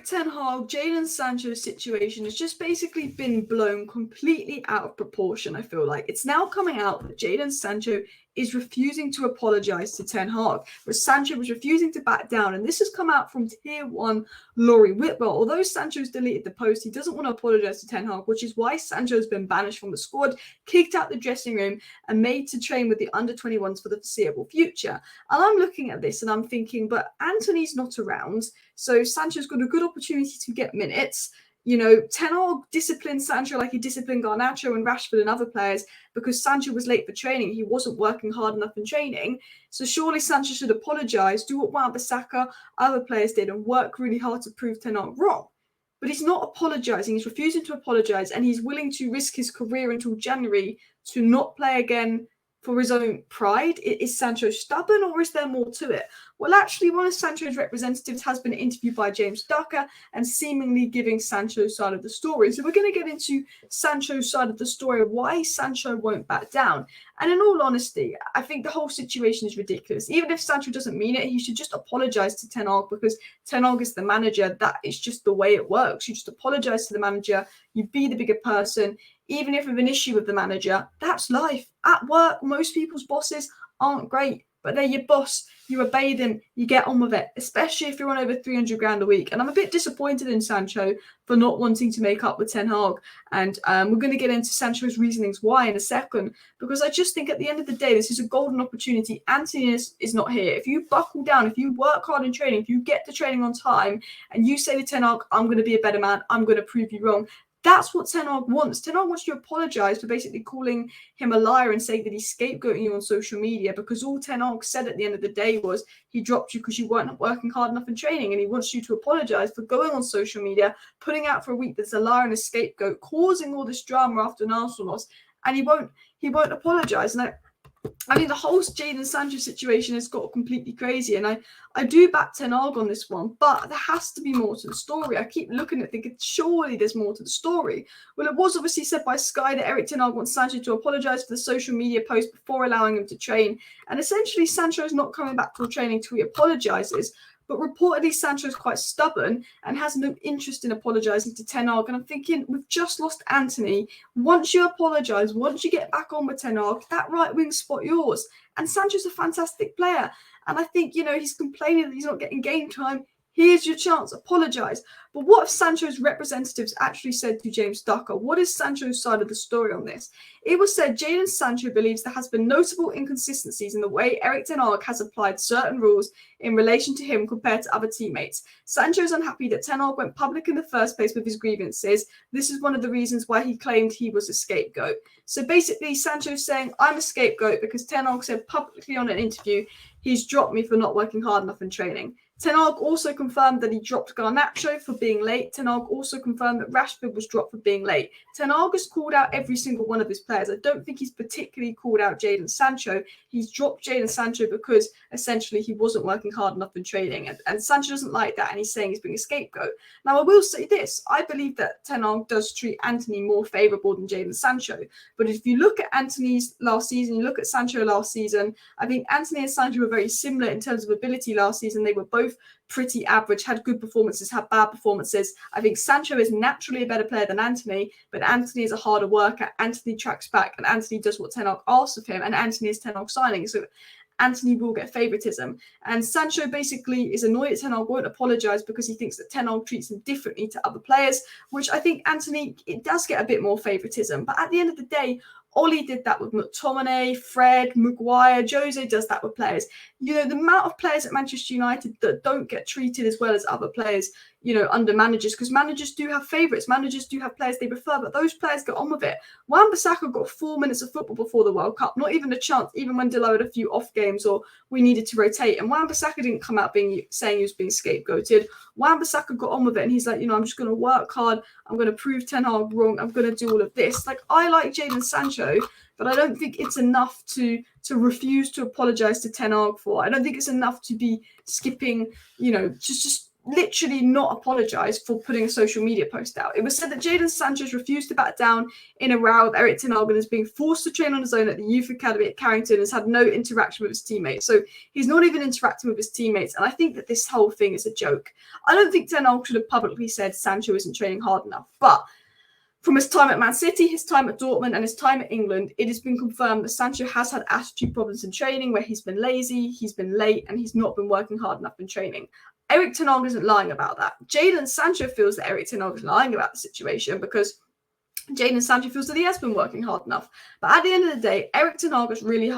Ten Hag, Jadon Sancho's situation has just basically been blown completely out of proportion, I feel like. It's now coming out that Jadon Sancho is refusing to apologise to Ten Hag, where Sancho was refusing to back down. And this has come out from Tier 1 Laurie Whitwell. Although Sancho's deleted the post, he doesn't want to apologise to Ten Hag, which is why Sancho's been banished from the squad, kicked out the dressing room, and made to train with the under-21s for the foreseeable future. And I'm looking at this and I'm thinking, but Anthony's not around, so Sancho's got a good opportunity to get minutes. You know, Ten Hag disciplined Sancho like he disciplined Garnacho and Rashford and other players because Sancho was late for training. He wasn't working hard enough in training. So surely Sancho should apologise, do what Wan-Bissaka, other players did, and work really hard to prove Ten Hag wrong. But he's not apologising. He's refusing to apologise, and he's willing to risk his career until January to not play again for his own pride. Is Sancho stubborn, or is there more to it? Well, actually, one of Sancho's representatives has been interviewed by James Ducker and seemingly giving Sancho's side of the story. So we're going to get into Sancho's side of the story, why Sancho won't back down. And in all honesty, I think the whole situation is ridiculous. Even if Sancho doesn't mean it, he should just apologise to Ten Hag, because Ten Hag is the manager. That is just the way it works. You just apologise to the manager. You be the bigger person. Even if you have an issue with the manager, that's life. At work, most people's bosses aren't great, but they're your boss. You obey them, you get on with it, especially if you're on over 300 grand a week. And I'm a bit disappointed in Sancho for not wanting to make up with Ten Hag. And we're going to get into Sancho's reasonings why in a second, because I just think at the end of the day, this is a golden opportunity. Anthony is not here. If you buckle down, if you work hard in training, if you get to training on time, and you say to Ten Hag, I'm going to be a better man, I'm going to prove you wrong, that's what Ten Hag wants. Ten Hag wants you to apologise for basically calling him a liar and saying that he's scapegoating you on social media, because all Ten Hag said at the end of the day was he dropped you because you weren't working hard enough in training, and he wants you to apologise for going on social media, putting out for a week that's a liar and a scapegoat, causing all this drama after an Arsenal loss, and he won't apologise. And I mean, the whole Jadon Sancho situation has got completely crazy, and I do back Ten Hag on this one, but there has to be more to the story. I keep looking at thinking, surely there's more to the story. Well, it was obviously said by Sky that Eric Ten Hag wants Sancho to apologise for the social media post before allowing him to train, and essentially Sancho is not coming back for training till he apologises. But reportedly, Sancho's quite stubborn and has no interest in apologising to Ten Hag. And I'm thinking, we've just lost Anthony. Once you apologise, once you get back on with Ten Hag, that right wing spot yours. And Sancho's a fantastic player. And I think, he's complaining that he's not getting game time. Here's your chance, apologise. But what if Sancho's representatives actually said to James Ducker? What is Sancho's side of the story on this? It was said Jadon Sancho believes there has been notable inconsistencies in the way Eric Ten Hag has applied certain rules in relation to him compared to other teammates. Sancho's unhappy that Ten Hag went public in the first place with his grievances. This is one of the reasons why he claimed he was a scapegoat. So basically, Sancho's saying, I'm a scapegoat because Ten Hag said publicly on an interview, he's dropped me for not working hard enough in training. Ten Hag also confirmed that he dropped Garnacho for being late. Ten Hag also confirmed that Rashford was dropped for being late. Ten Hag has called out every single one of his players. I don't think he's particularly called out Jadon Sancho. He's dropped Jadon Sancho because essentially he wasn't working hard enough in training. And Sancho doesn't like that, and he's saying he's being a scapegoat. Now, I will say this. I believe that Ten Hag does treat Anthony more favourable than Jadon Sancho. But if you look at Anthony's last season, you look at Sancho last season, I think Anthony and Sancho were very similar in terms of ability last season. They were both pretty average, had good performances, had bad performances. I think Sancho is naturally a better player than Anthony, but Anthony is a harder worker. Anthony tracks back, and Anthony does what Ten Hag asks of him, and Anthony is Ten Hag signing. So Anthony will get favouritism. And Sancho basically is annoyed at Ten Hag, won't apologise because he thinks that Ten Hag treats him differently to other players, which I think Anthony, it does get a bit more favouritism. But at the end of the day, Ollie did that with McTominay, Fred, Maguire, Jose does that with players. The amount of players at Manchester United that don't get treated as well as other players, under managers, because managers do have favourites. Managers do have players they prefer, but those players get on with it. Wan-Bissaka got 4 minutes of football before the World Cup, not even a chance, even when Delo had a few off games or we needed to rotate. And Wan-Bissaka didn't come out saying he was being scapegoated. Wan-Bissaka got on with it, and he's like, I'm just going to work hard. I'm going to prove Ten Hag wrong. I'm going to do all of this. Like, I like Jadon Sancho, but I don't think it's enough to refuse to apologise to Ten Hag for. I don't think it's enough to be skipping, just literally not apologized for putting a social media post out. It was said that Jadon Sanchos refused to back down in a row with Erik ten Hag and is being forced to train on his own at the youth academy at Carrington, has had no interaction with his teammates. So he's not even interacting with his teammates. And I think that this whole thing is a joke. I don't think ten Hag should have publicly said Sancho isn't training hard enough. But from his time at Man City, his time at Dortmund, and his time at England, it has been confirmed that Sancho has had attitude problems in training where he's been lazy, he's been late, and he's not been working hard enough in training. Erik ten Hag isn't lying about that. Jadon Sancho feels that Erik ten Hag is lying about the situation because Jadon Sancho feels that he has been working hard enough. But at the end of the day, Erik ten Hag has really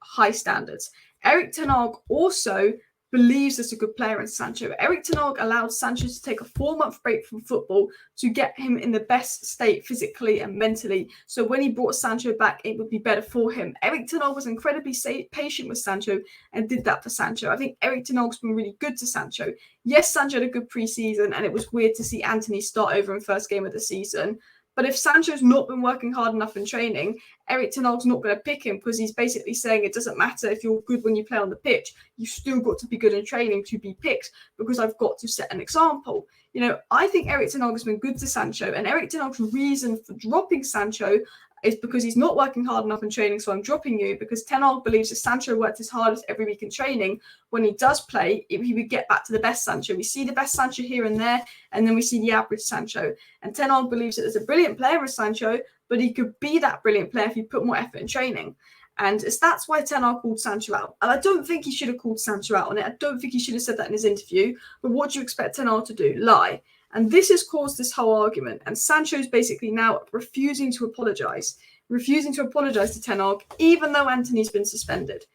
high standards. Erik ten Hag also believes there's a good player in Sancho. Erik ten Hag allowed Sancho to take a 4-month break from football to get him in the best state physically and mentally. So when he brought Sancho back, it would be better for him. Erik ten Hag was incredibly patient with Sancho and did that for Sancho. I think Erik ten Hag's been really good to Sancho. Yes, Sancho had a good preseason, and it was weird to see Antony start over in first game of the season. But if Sancho's not been working hard enough in training, Erik ten Hag's not going to pick him because he's basically saying it doesn't matter if you're good when you play on the pitch. You've still got to be good in training to be picked because I've got to set an example. You know, I think Erik ten Hag has been good to Sancho, and Erik ten Hag's reason for dropping Sancho is because he's not working hard enough in training, so I'm dropping you, because ten Hag believes that Sancho worked his hardest every week in training. When he does play, he would get back to the best Sancho. We see the best Sancho here and there, and then we see the average Sancho. And ten Hag believes that there's a brilliant player with Sancho, but he could be that brilliant player if he put more effort in training. And that's why ten Hag called Sancho out. And I don't think he should have called Sancho out on it. I don't think he should have said that in his interview. But what do you expect ten Hag to do? Lie. And this has caused this whole argument. And Sancho's basically now refusing to apologise to ten Hag, even though Antony's been suspended.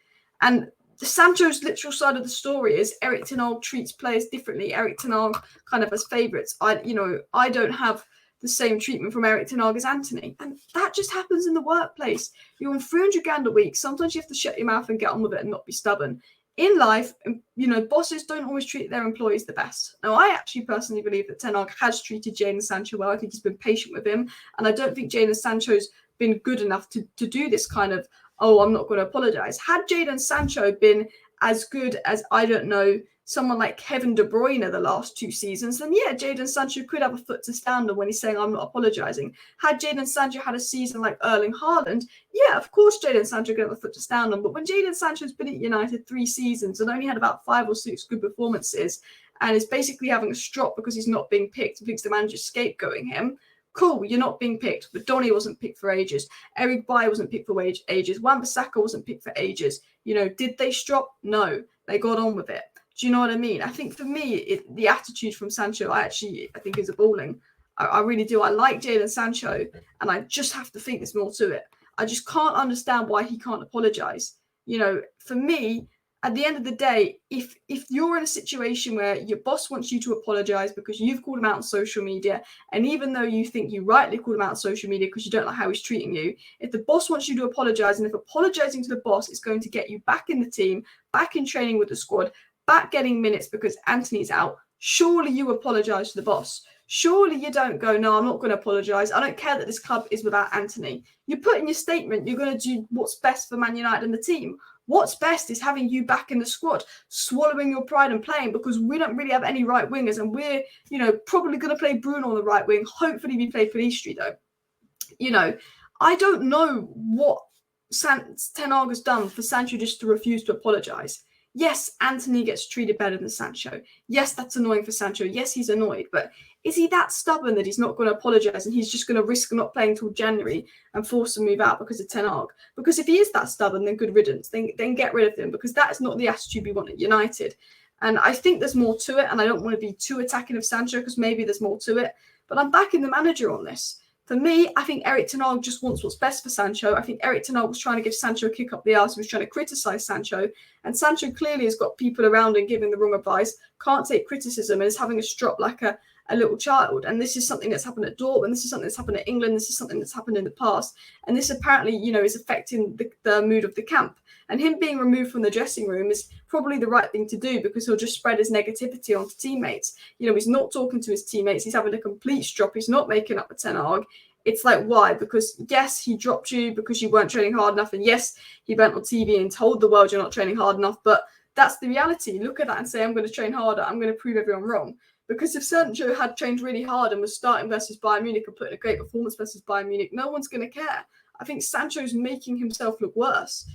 And Sancho's literal side of the story is Erik ten Hag treats players differently. Erik ten Hag kind of has favourites. I don't have the same treatment from Erik ten Hag as Antony. And that just happens in the workplace. You're on 300 grand a week. Sometimes you have to shut your mouth and get on with it and not be stubborn. In life, bosses don't always treat their employees the best. Now, I actually personally believe that ten Hag has treated Jadon Sancho well. I think he's been patient with him. And I don't think Jadon Sancho's been good enough to do this kind of, I'm not going to apologise. Had Jadon Sancho been as good as, I don't know, someone like Kevin De Bruyne the last 2 seasons, then yeah, Jadon Sancho could have a foot to stand on when he's saying, I'm not apologising. Had Jadon Sancho had a season like Erling Haaland, yeah, of course Jadon Sancho could have a foot to stand on. But when Jadon Sancho's been at United 3 seasons and only had about 5 or 6 good performances and is basically having a strop because he's not being picked and thinks the manager's scapegoating him, cool, you're not being picked. But Donny wasn't picked for ages. Eric Bailly wasn't picked for ages. Wan-Bissaka wasn't picked for ages. Did they strop? No. They got on with it. Do you know what I mean? I think for me, the attitude from Sancho, I think is appalling. I really do. I like Jadon Sancho, and I just have to think there's more to it. I just can't understand why he can't apologise. For me, at the end of the day, if you're in a situation where your boss wants you to apologise because you've called him out on social media, and even though you think you rightly called him out on social media because you don't like how he's treating you, if the boss wants you to apologise, and if apologising to the boss is going to get you back in the team, back in training with the squad, back getting minutes because Antony's out, surely you apologise to the boss. Surely you don't go, no, I'm not going to apologise. I don't care that this club is without Antony. You put in your statement, you're going to do what's best for Man United and the team. What's best is having you back in the squad, swallowing your pride and playing, because we don't really have any right wingers, and we're, probably going to play Bruno on the right wing. Hopefully we play Pelistri though. I don't know what ten Hag has done for Sancho just to refuse to apologise. Yes, Antony gets treated better than Sancho. Yes, that's annoying for Sancho. Yes, he's annoyed. But is he that stubborn that he's not going to apologise and he's just going to risk not playing till January and force to move out because of ten Hag? Because if he is that stubborn, then good riddance. Then get rid of him, because that is not the attitude we want at United. And I think there's more to it, and I don't want to be too attacking of Sancho because maybe there's more to it. But I'm backing the manager on this. For me, I think Erik ten Hag just wants what's best for Sancho. I think Erik ten Hag was trying to give Sancho a kick up the arse. He was trying to criticise Sancho. And Sancho clearly has got people around him giving the wrong advice, can't take criticism, and is having a strop like a little child. And this is something that's happened at Dortmund. This is something that's happened at England. This is something that's happened in the past. And this apparently, is affecting the mood of the camp. And him being removed from the dressing room is probably the right thing to do, because he'll just spread his negativity onto teammates. He's not talking to his teammates. He's having a complete strop. He's not making up with ten Hag. It's like, why? Because yes, he dropped you because you weren't training hard enough. And yes, he went on TV and told the world you're not training hard enough. But that's the reality. Look at that and say, I'm going to train harder. I'm going to prove everyone wrong. Because if Sancho had trained really hard and was starting versus Bayern Munich and putting a great performance versus Bayern Munich, no one's going to care. I think Sancho's making himself look worse.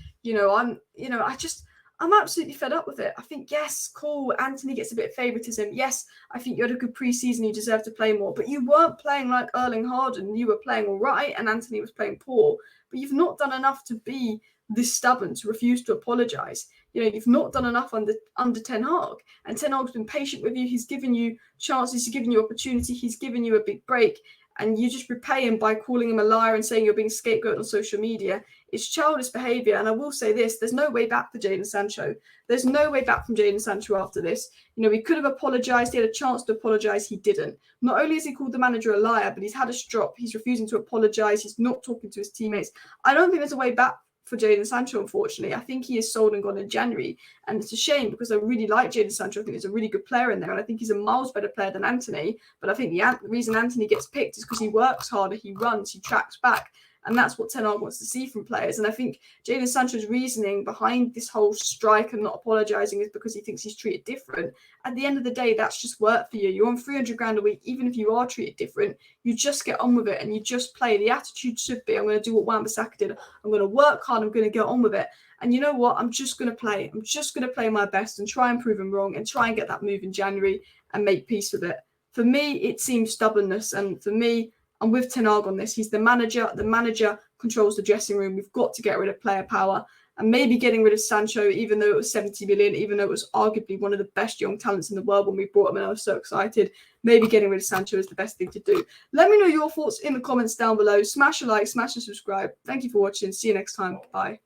I'm absolutely fed up with it. I think, yes, cool, Antony gets a bit of favouritism. Yes, I think you had a good pre-season, you deserve to play more. But you weren't playing like Erling Haaland. You were playing all right, and Antony was playing poor. But you've not done enough to be this stubborn, to refuse to apologise. You've not done enough under Ten Hag. And Ten Hag's been patient with you. He's given you chances. He's given you opportunity. He's given you a big break. And you just repay him by calling him a liar and saying you're being scapegoated on social media. It's childish behaviour. And I will say this, there's no way back for Jadon Sancho. There's no way back from Jadon Sancho after this. He could have apologised. He had a chance to apologise. He didn't. Not only has he called the manager a liar, but he's had a strop. He's refusing to apologise. He's not talking to his teammates. I don't think there's a way back for Jadon Sancho, unfortunately. I think he is sold and gone in January. And it's a shame because I really like Jadon Sancho. I think he's a really good player in there. And I think he's a miles better player than Antony. But I think the reason Antony gets picked is because he works harder, he runs, he tracks back. And that's what Ten Hag wants to see from players. And I think Jadon Sancho's reasoning behind this whole strike and not apologising is because he thinks he's treated different. At the end of the day, that's just work for you. You're on 300 grand a week. Even if you are treated different, you just get on with it and you just play. The attitude should be, I'm going to do what Wan-Bissaka did. I'm going to work hard. I'm going to get on with it. And you know what? I'm just going to play. I'm just going to play my best and try and prove him wrong and try and get that move in January and make peace with it. For me, it seems stubbornness. And for me, I'm with Ten Hag on this. He's the manager. The manager controls the dressing room. We've got to get rid of player power. And maybe getting rid of Sancho, even though it was 70 million, even though it was arguably one of the best young talents in the world when we brought him in, I was so excited. Maybe getting rid of Sancho is the best thing to do. Let me know your thoughts in the comments down below. Smash a like, smash a subscribe. Thank you for watching. See you next time. Bye.